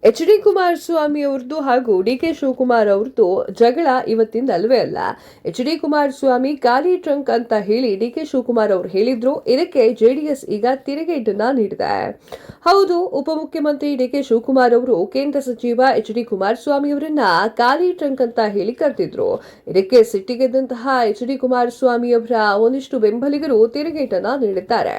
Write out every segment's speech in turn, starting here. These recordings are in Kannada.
ಎಚ್.ಡಿ. ಕುಮಾರಸ್ವಾಮಿ ಅವರದ್ದು ಹಾಗೂ ಡಿ.ಕೆ. ಶಿವಕುಮಾರ್ ಅವರದ್ದು ಜಗಳ ಇವತ್ತಿಂದ ಅಲ್ವೇ ಅಲ್ಲ. ಎಚ್.ಡಿ. ಕುಮಾರಸ್ವಾಮಿ ಖಾಲಿ ಟ್ರಂಕ್ ಅಂತ ಹೇಳಿ ಡಿ.ಕೆ. ಶಿವಕುಮಾರ್ ಅವರು ಹೇಳಿದ್ರು. ಇದಕ್ಕೆ ಜೆಡಿಎಸ್ ಈಗ ತಿರುಗೇಟನ್ನ ನೀಡಿದೆ. ಹೌದು, ಉಪಮುಖ್ಯಮಂತ್ರಿ ಡಿ.ಕೆ. ಶಿವಕುಮಾರ್ ಅವರು ಕೇಂದ್ರ ಸಚಿವ ಎಚ್.ಡಿ. ಕುಮಾರಸ್ವಾಮಿ ಅವರನ್ನ ಖಾಲಿ ಟ್ರಂಕ್ ಅಂತ ಹೇಳಿ ಕರೆದಿದ್ರು. ಇದಕ್ಕೆ ಸಿಟ್ಟಿಗೆದ್ದಂತಹ ಎಚ್.ಡಿ. ಕುಮಾರಸ್ವಾಮಿ ಅವರ ಒಂದಿಷ್ಟು ಬೆಂಬಲಿಗರು ತಿರುಗೇಟನ್ನ ನೀಡಿದ್ದಾರೆ.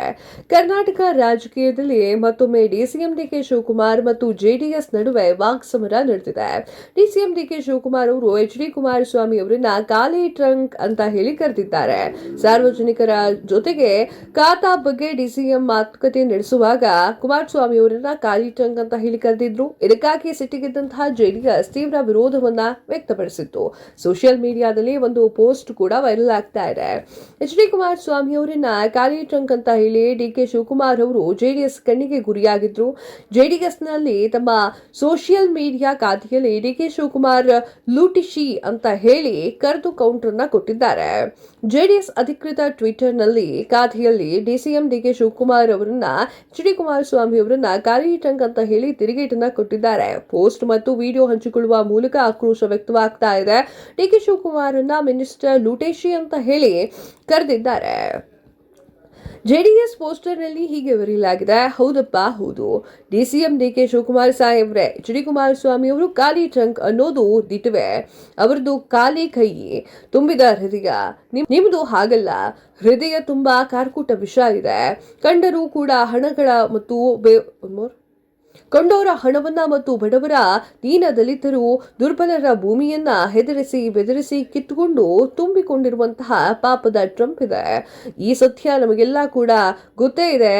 ಕರ್ನಾಟಕ ರಾಜಕೀಯದಲ್ಲಿ ಮತ್ತೊಮ್ಮೆ ಡಿಸಿಎಂ ಡಿ.ಕೆ. ಶಿವಕುಮಾರ್ ಮತ್ತು ಜೆಡಿಎಸ್ ನಡುವೆ ವಾಕ್ಸಮರ ನಡೆದಿದೆ. ಡಿಸಿಎಂ ಡಿ.ಕೆ. ಶಿವಕುಮಾರ್ ಅವರು ಎಚ್.ಡಿ. ಕುಮಾರಸ್ವಾಮಿ ಅವರನ್ನ ಖಾಲಿ ಟ್ರಂಕ್ ಅಂತ ಹೇಳಿ ಕರೆದಿದ್ದಾರೆ. ಸಾರ್ವಜನಿಕರ ಜೊತೆಗೆ ಖಾತಾ ಬಗ್ಗೆ ಡಿಸಿಎಂ ಮಾತುಕತೆ ನಡೆಸುವಾಗ ಕುಮಾರಸ್ವಾಮಿ ಅವರನ್ನ ಖಾಲಿ ಟ್ರಂಕ್ ಅಂತ ಹೇಳಿ ಕರೆದಿದ್ರು. ಇದಕ್ಕಾಗಿ ಸಿಟ್ಟಿಗೆದ್ದಂತಹ ಜೆಡಿಎಸ್ ತೀವ್ರ ವಿರೋಧವನ್ನ ವ್ಯಕ್ತಪಡಿಸಿತ್ತು. ಸೋಷಿಯಲ್ ಮೀಡಿಯಾದಲ್ಲಿ ಒಂದು ಪೋಸ್ಟ್ ಕೂಡ ವೈರಲ್ ಆಗ್ತಾ ಇದೆ. ಎಚ್.ಡಿ. ಕುಮಾರಸ್ವಾಮಿ ಅವರನ್ನ ಖಾಲಿ ಟ್ರಂಕ್ ಅಂತ ಹೇಳಿ ಡಿ.ಕೆ. ಶಿವಕುಮಾರ್ ಅವರು ಜೆಡಿಎಸ್ ಕಣ್ಣಿಗೆ ಗುರಿಯಾಗಿದ್ರು. ಜೆಡಿಎಸ್ನಲ್ಲಿ ತಮ್ಮ ಸೋಷಿಯಲ್ ಮೀಡಿಯಾ ಖಾತೆಯಲ್ಲಿ ಡಿ.ಕೆ. ಶಿವಕುಮಾರ್ ಲೂಟಿಶಿ ಅಂತ ಹೇಳಿ ಕರೆದು ಕೌಂಟರ್ ನ ಕೊಟ್ಟಿದ್ದಾರೆ. ಜೆಡಿಎಸ್ ಅಧಿಕೃತ ಟ್ವಿಟರ್ನಲ್ಲಿ ಖಾತೆಯಲ್ಲಿ ಡಿಸಿಎಂ ಡಿ.ಕೆ. ಶಿವಕುಮಾರ್ ಅವರನ್ನ ಎಚ್.ಡಿ. ಕುಮಾರಸ್ವಾಮಿ ಅವರನ್ನ ಖಾಲಿ ಟ್ರಂಕ್ ಅಂತ ಹೇಳಿ ತಿರುಗೇಟನ್ನ ಕೊಟ್ಟಿದ್ದಾರೆ. ಪೋಸ್ಟ್ ಮತ್ತು ವಿಡಿಯೋ ಹಂಚಿಕೊಳ್ಳುವ ಮೂಲಕ ಆಕ್ರೋಶ ವ್ಯಕ್ತವಾಗ್ತಾ ಇದೆ. ಡಿ.ಕೆ. ಶಿವಕುಮಾರ್ ಅನ್ನ ಮಿನಿಸ್ಟರ್ ಲೂಟೇಶಿ ಅಂತ ಹೇಳಿ ಕರೆದಿದ್ದಾರೆ. ಜೆಡಿಎಸ್ ಪೋಸ್ಟರ್ನಲ್ಲಿ ಹೀಗೆ ಬರೆಯಲಾಗಿದೆ. ಹೌದಪ್ಪ ಹೌದು, ಡಿಸಿಎಂ ಡಿ.ಕೆ. ಶಿವಕುಮಾರ್ ಸಾಹೇಬ್ರೆ, ಎಚ್.ಡಿ. ಕುಮಾರಸ್ವಾಮಿ ಅವರು ಖಾಲಿ ಟ್ರಂಕ್ ಅನ್ನೋದು ದಿಟವೆ. ಅವರದ್ದು ಖಾಲಿ ಕೈ, ತುಂಬಿದ ಹೃದಯ. ನಿಮ್ದು ಹಾಗಲ್ಲ. ಹೃದಯ ತುಂಬಾ ಕಾರ್ಕುಟ ವಿಷ ಇದೆ. ಕಂಡರೂ ಕೂಡ ಹಣಗಳ ಮತ್ತು ಕೊಂಡವರ ಹಣವನ್ನ ಮತ್ತು ಬಡವರ, ದೀನ ದಲಿತರು, ದುರ್ಬಲರ ಭೂಮಿಯನ್ನ ಹೆದರಿಸಿ ಬೆದರಿಸಿ ಕಿತ್ತುಕೊಂಡು ತುಂಬಿಕೊಂಡಿರುವಂತಹ ಪಾಪದ ಟ್ರಂಪ್ ಇದೆ. ಈ ಸತ್ಯ ನಮಗೆಲ್ಲ ಕೂಡ ಗೊತ್ತೇ ಇದೆ.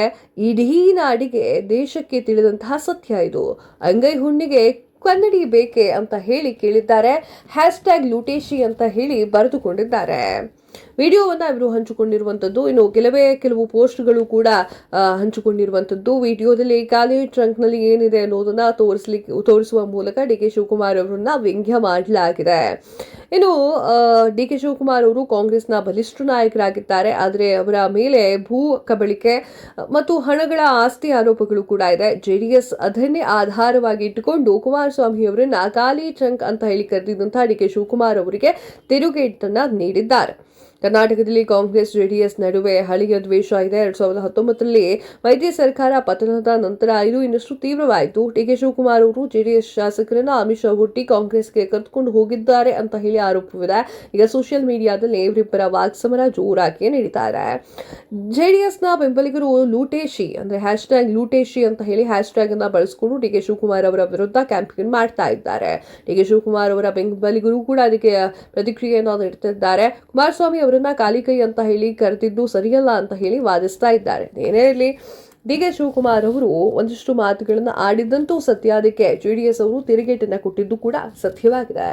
ಇಡೀ ನಾಡಿಗೆ ದೇಶಕ್ಕೆ ತಿಳಿದಂತಹ ಸತ್ಯ ಇದು. ಅಂಗೈ ಹುಣ್ಣಿಗೆ ಕನ್ನಡಿ ಬೇಕೆ ಅಂತ ಹೇಳಿ ಕೇಳಿದ್ದಾರೆ. ಹ್ಯಾಶ್ಟ್ಯಾಗ್ ಲೂಟೇಶಿ ಅಂತ ಹೇಳಿ ಬರೆದುಕೊಂಡಿದ್ದಾರೆ. ವಿಡಿಯೋವನ್ನ ಇವರು ಹಂಚಿಕೊಂಡಿರುವಂತದ್ದು. ಇನ್ನು ಕೆಲವು ಪೋಸ್ಟ್ಗಳು ಕೂಡ ಹಂಚಿಕೊಂಡಿರುವಂತದ್ದು. ವಿಡಿಯೋದಲ್ಲಿ ಖಾಲಿ ಟ್ರಂಕ್ ನಲ್ಲಿ ಏನಿದೆ ಅನ್ನೋದನ್ನ ತೋರಿಸುವ ಮೂಲಕ ಡಿ.ಕೆ. ಶಿವಕುಮಾರ್ ಅವರನ್ನ ವ್ಯಂಗ್ಯ ಮಾಡಲಾಗಿದೆ. ಇನ್ನು ಡಿ.ಕೆ. ಶಿವಕುಮಾರ್ ಅವರು ಕಾಂಗ್ರೆಸ್ನ ಬಲಿಷ್ಠ ನಾಯಕರಾಗಿದ್ದಾರೆ. ಆದರೆ ಅವರ ಮೇಲೆ ಭೂ ಕಬಳಿಕೆ ಮತ್ತು ಹಣಗಳ ಆಸ್ತಿ ಆರೋಪಗಳು ಕೂಡ ಇದೆ. ಜೆಡಿಎಸ್ ಅದನ್ನೇ ಆಧಾರವಾಗಿ ಇಟ್ಟುಕೊಂಡು ಕುಮಾರಸ್ವಾಮಿ ಅವರನ್ನ ಖಾಲಿ ಟ್ರಂಕ್ ಅಂತ ಹೇಳಿ ಕರೆದಿದ್ದಂತಹ ಡಿ.ಕೆ. ಶಿವಕುಮಾರ್ ಅವರಿಗೆ ತಿರುಗೇಟನ್ನ ನೀಡಿದ್ದಾರೆ. ಕರ್ನಾಟಕದಲ್ಲಿ ಕಾಂಗ್ರೆಸ್ ಜೆಡಿಎಸ್ ನಡುವೆ ಹಳೆಯ ದ್ವೇಷ ಇದೆ. 2019ರಲ್ಲಿ ಮೈತ್ರಿ ಸರ್ಕಾರ ಪತನದ ನಂತರ ಇದು ಇನ್ನಷ್ಟು ತೀವ್ರವಾಯಿತು. ಡಿ.ಕೆ. ಶಿವಕುಮಾರ್ ಅವರು ಜೆಡಿಎಸ್ ಶಾಸಕರನ್ನ ಆಮಿಷ ಹುಟ್ಟಿ ಕಾಂಗ್ರೆಸ್ಗೆ ಕರೆದುಕೊಂಡು ಹೋಗಿದ್ದಾರೆ ಅಂತ ಹೇಳಿ ಆರೋಪವಿದೆ. ಈಗ ಸೋಷಿಯಲ್ ಮೀಡಿಯಾದಲ್ಲಿ ಇವರಿಬ್ಬರ ವಾಕ್ಸಮರ ಜೋರಾಗಿ ನಡೀತಾ ಇದೆ. ಜೆಡಿಎಸ್ನ ಬೆಂಬಲಿಗರು ಲೂಟೇಶಿ ಅಂದ್ರೆ ಹ್ಯಾಶ್ಟ್ಯಾಗ್ ಲೂಟೇಶಿ ಅಂತ ಹೇಳಿ ಹ್ಯಾಶ್ಟ್ಯಾಗ್ ಅನ್ನ ಬಳಸಿಕೊಂಡು ಡಿ.ಕೆ. ಶಿವಕುಮಾರ್ ಅವರ ವಿರುದ್ಧ ಕ್ಯಾಂಪೇನ್ ಮಾಡ್ತಾ ಇದ್ದಾರೆ. ಡಿ.ಕೆ. ಶಿವಕುಮಾರ್ ಅವರ ಬೆಂಬಲಿಗರು ಕೂಡ ಅದಕ್ಕೆ ಪ್ರತಿಕ್ರಿಯೆಯನ್ನು ನೀಡುತ್ತಿದ್ದಾರೆ. ಕುಮಾರಸ್ವಾಮಿ ಅವರನ್ನ ಖಾಲಿ ಕೈ ಅಂತ ಹೇಳಿ ಕರೆದಿದ್ದು ಸರಿಯಲ್ಲ ಅಂತ ಹೇಳಿ ವಾದಿಸ್ತಾ ಇದ್ದಾರೆ. ಏನೇ ಇರಲಿ, ಡಿ.ಕೆ. ಶಿವಕುಮಾರ್ ಅವರು ಒಂದಿಷ್ಟು ಮಾತುಗಳನ್ನ ಆಡಿದ್ದಂತೂ ಸತ್ಯ. ಅದಕ್ಕೆ ಜೆಡಿಎಸ್ ಅವರು ತಿರುಗೇಟನ್ನ ಕೊಟ್ಟಿದ್ದು ಕೂಡ ಸತ್ಯವಾಗಿದೆ.